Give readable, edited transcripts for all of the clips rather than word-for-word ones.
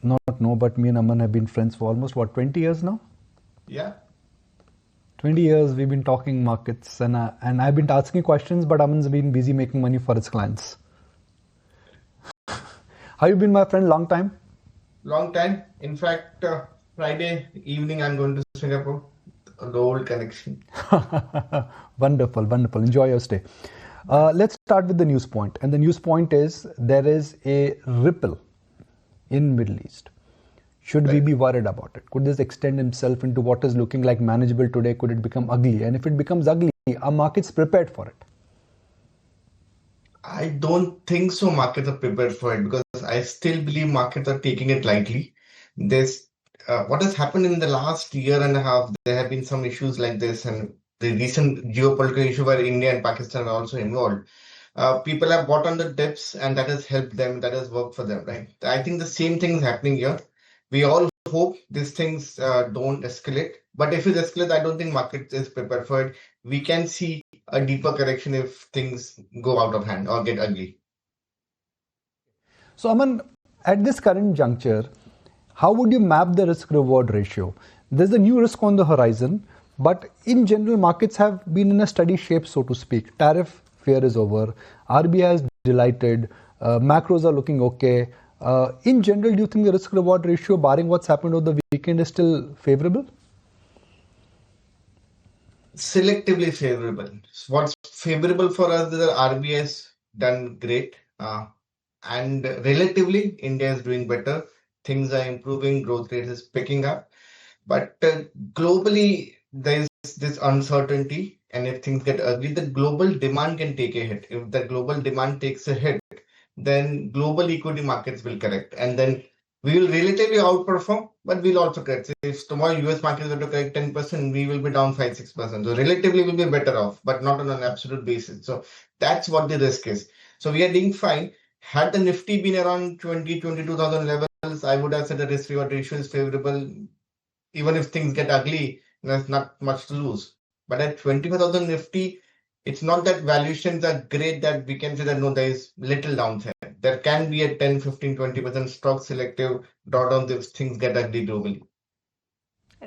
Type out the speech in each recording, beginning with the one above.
not know, but me and Aman have been friends for almost, 20 years now? Yeah. 20 years we've been talking markets, and I've been asking questions, but Aman's been busy making money for his clients. How you been, my friend? Long time? Long time. In fact, Friday evening I'm going to Singapore. The old connection. Wonderful, wonderful. Enjoy your stay. Let's start with the news point. And the news point is there is a ripple in Middle East. Should we be worried about it? Could this extend itself into what is looking like manageable today? Could it become ugly? And if it becomes ugly, are markets prepared for it? I don't think so markets are prepared for it because I still believe markets are taking it lightly. This what has happened in the last year and a half, there have been some issues like this, and the recent geopolitical issue where India and Pakistan are also involved. People have bought on the dips, and that has helped them, that has worked for them, right? I think the same thing is happening here. We all hope these things don't escalate, but if it escalates, I don't think market is prepared for it. We can see a deeper correction if things go out of hand or get ugly. So, Aman, at this current juncture, how would you map the risk-reward ratio? There's a new risk on the horizon, but in general, markets have been in a steady shape, so to speak. Tariff fear is over. RBI is delighted. Macros are looking okay. In general, do you think the risk-reward ratio, barring what's happened over the weekend, is still favorable? Selectively favorable. What's favorable for us is that RBI has done great. And relatively, India is doing better. Things are improving, growth rate is picking up. But globally, there is this uncertainty. And if things get ugly, the global demand can take a hit. If the global demand takes a hit, then global equity markets will correct. And then we will relatively outperform, but we'll also correct. So if tomorrow US market is going to correct 10%, we will be down 5-6%. So relatively we'll be better off, but not on an absolute basis. So that's what the risk is. So we are doing fine. Had the Nifty been around 22,000 levels, I would have said the risk reward ratio is favorable. Even if things get ugly, there's not much to lose. But at 25,000 Nifty, it's not that valuations are great that we can say that no, there is little downside. There can be a 10, 15, 20% stock selective drawdown if things get ugly globally.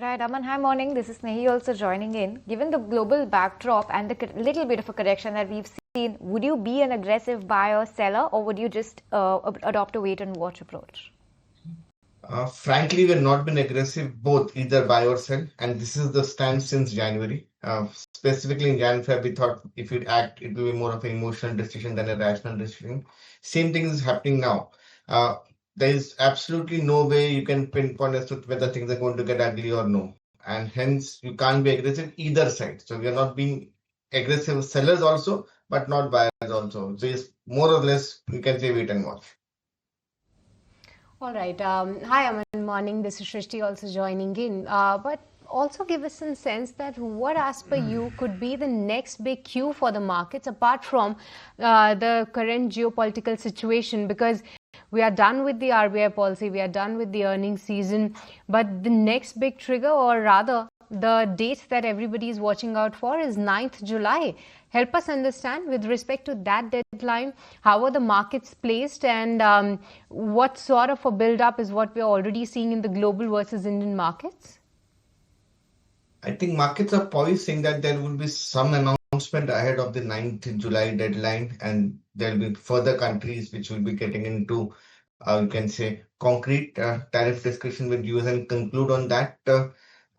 Right, Aman, hi morning. This is Nehi also joining in. Given the global backdrop and the little bit of a correction that we've seen, would you be an aggressive buyer seller, or would you just adopt a wait and watch approach? Frankly, we've not been aggressive, both either buy or sell, and this is the stance since January. Specifically in January, we thought if we act, it will be more of an emotional decision than a rational decision. Same thing is happening now. There is absolutely no way you can pinpoint as to whether things are going to get ugly or no, and hence you can't be aggressive either side. So we are not being aggressive sellers also, but not buyers also. So it's more or less you can say wait and watch. All right. Hi, Aman. Morning. This is Shrishti also joining in. But also give us some sense that what, as per you, could be the next big cue for the markets apart from the current geopolitical situation, because we are done with the RBI policy, we are done with the earnings season, but the next big trigger, or rather the date that everybody is watching out for, is 9th July. Help us understand with respect to that deadline, how are the markets placed, and what sort of a build-up is what we're already seeing in the global versus Indian markets? I think markets are poised saying that there will be some announcement ahead of the 9th July deadline, and there will be further countries which will be getting into, you can say, concrete tariff discussion with US and conclude on that.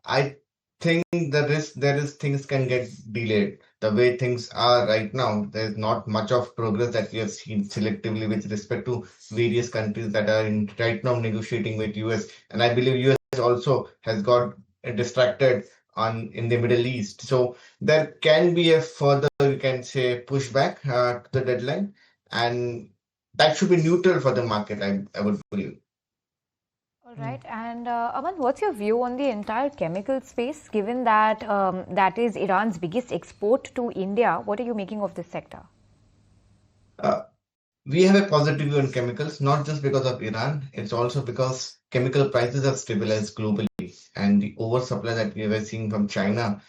I think the risk there is things can get delayed. The way things are right now, there's not much of progress that we have seen selectively with respect to various countries that are in right now negotiating with US. And I believe US also has got distracted in the Middle East. So there can be a further, you can say, pushback to the deadline, and that should be neutral for the market, I would believe. All right. And Aman, what's your view on the entire chemical space, given that that is Iran's biggest export to India? What are you making of this sector? We have a positive view on chemicals, not just because of Iran. It's also because chemical prices have stabilized globally, and the oversupply that we were seeing from China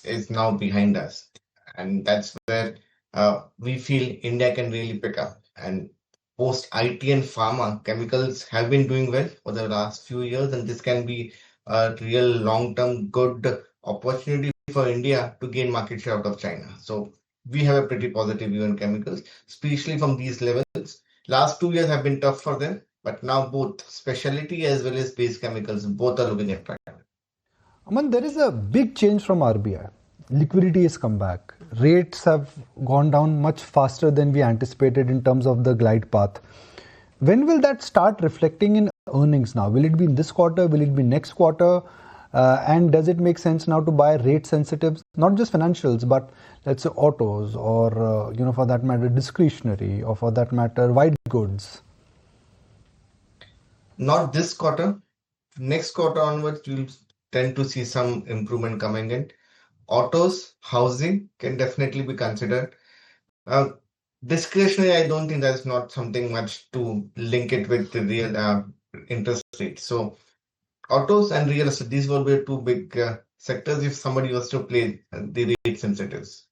is now behind us. And that's where we feel India can really pick up. And post IT and pharma, chemicals have been doing well for the last few years, and this can be a real long-term good opportunity for India to gain market share out of China. So we have a pretty positive view on chemicals, especially from these levels. Last 2 years have been tough for them, but now both specialty as well as base chemicals, both are looking attractive. Aman, there is a big change from RBI. Liquidity has come back. Rates have gone down much faster than we anticipated in terms of the glide path. When will that start reflecting in earnings now? Will it be in this quarter? Will it be next quarter? And does it make sense now to buy rate sensitives, not just financials, but let's say autos or, for that matter, discretionary, or for that matter, white goods? Not this quarter. Next quarter onwards, you'll tend to see some improvement coming in. Autos, housing can definitely be considered. Discretionary, I don't think that's not something much to link it with the real interest rate. So autos and real estate, these will be two big sectors if somebody was to play the rate sensitives.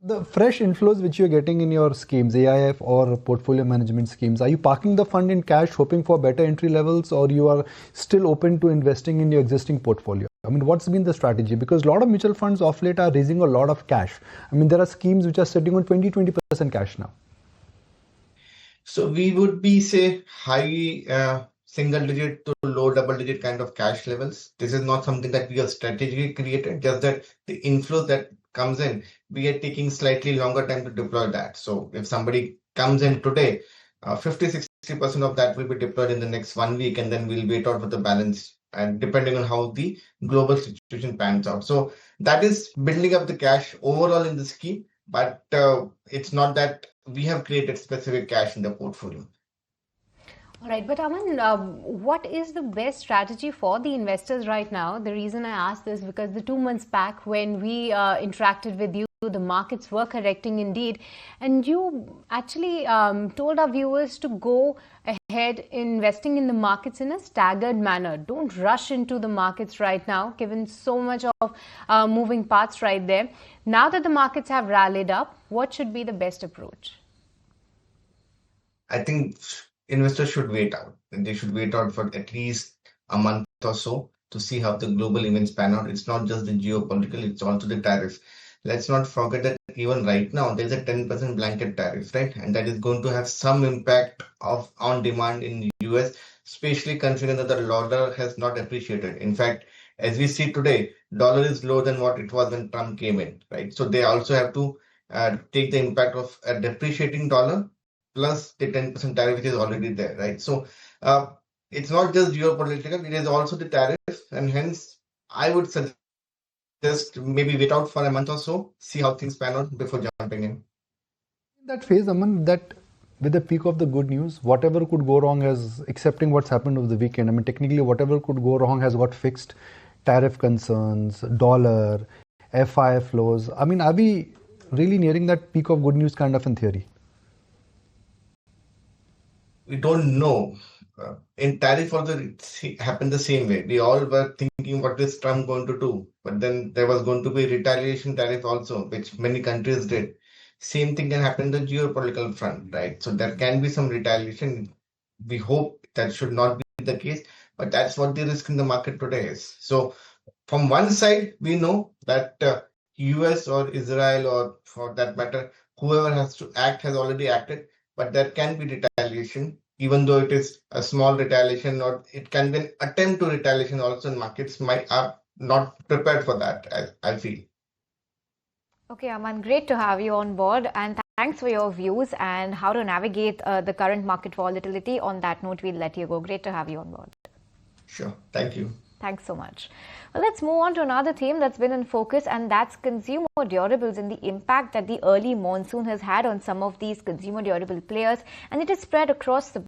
The fresh inflows which you're getting in your schemes, AIF or portfolio management schemes, are you parking the fund in cash hoping for better entry levels, or you are still open to investing in your existing portfolio? I mean, what's been the strategy? Because a lot of mutual funds off late are raising a lot of cash. I mean, there are schemes which are sitting on 20% cash now. So we would be, say, high single digit to low double digit kind of cash levels. This is not something that we have strategically created, just that the inflow that comes in, we are taking slightly longer time to deploy that. So if somebody comes in today, 50-60% of that will be deployed in the next 1 week, and then we'll wait out for the balance, and depending on how the global situation pans out. So that is building up the cash overall in the scheme, but it's not that we have created specific cash in the portfolio. All right, but Aman, what is the best strategy for the investors right now? The reason I asked this because the 2 months back when we interacted with you, the markets were correcting indeed, and you actually told our viewers to go ahead investing in the markets in a staggered manner. Don't rush into the markets right now, given so much of moving parts right there. Now that the markets have rallied up, what should be the best approach? I think investors should wait out, and they should wait out for at least a month or so to see how the global events pan out. It's not just the geopolitical, it's also the tariffs. Let's not forget that even right now, there's a 10% blanket tariff, right? And that is going to have some impact on demand in the US, especially considering that the dollar has not appreciated. In fact, as we see today, dollar is lower than what it was when Trump came in, right? So they also have to take the impact of a depreciating dollar plus the 10% tariff which is already there, right? So it's not just geopolitical, it is also the tariff, and hence I would suggest maybe wait out for a month or so, see how things pan out before jumping in. That phase, Aman, that with the peak of the good news, whatever could go wrong has, accepting what's happened over the weekend, I mean, technically whatever could go wrong has got fixed. Tariff concerns, dollar, FI flows. I mean, are we really nearing that peak of good news kind of in theory? We don't know. In tariff also it happened the same way. We all were thinking what is Trump going to do, but then there was going to be retaliation tariff also, which many countries did. Same thing can happen in the geopolitical front, right? So there can be some retaliation. We hope that should not be the case, but that's what the risk in the market today is. So from one side, we know that US or Israel, or for that matter, whoever has to act has already acted, but there can be retaliation, even though it is a small retaliation, or it can be an attempt to retaliation also, and markets are not prepared for that, I feel. Okay, Aman, great to have you on board, and thanks for your views and how to navigate the current market volatility. On that note, we'll let you go. Great to have you on board. Sure. Thank you. Thanks so much. Well, let's move on to another theme that's been in focus, and that's consumer durables and the impact that the early monsoon has had on some of these consumer durable players, and it is spread across the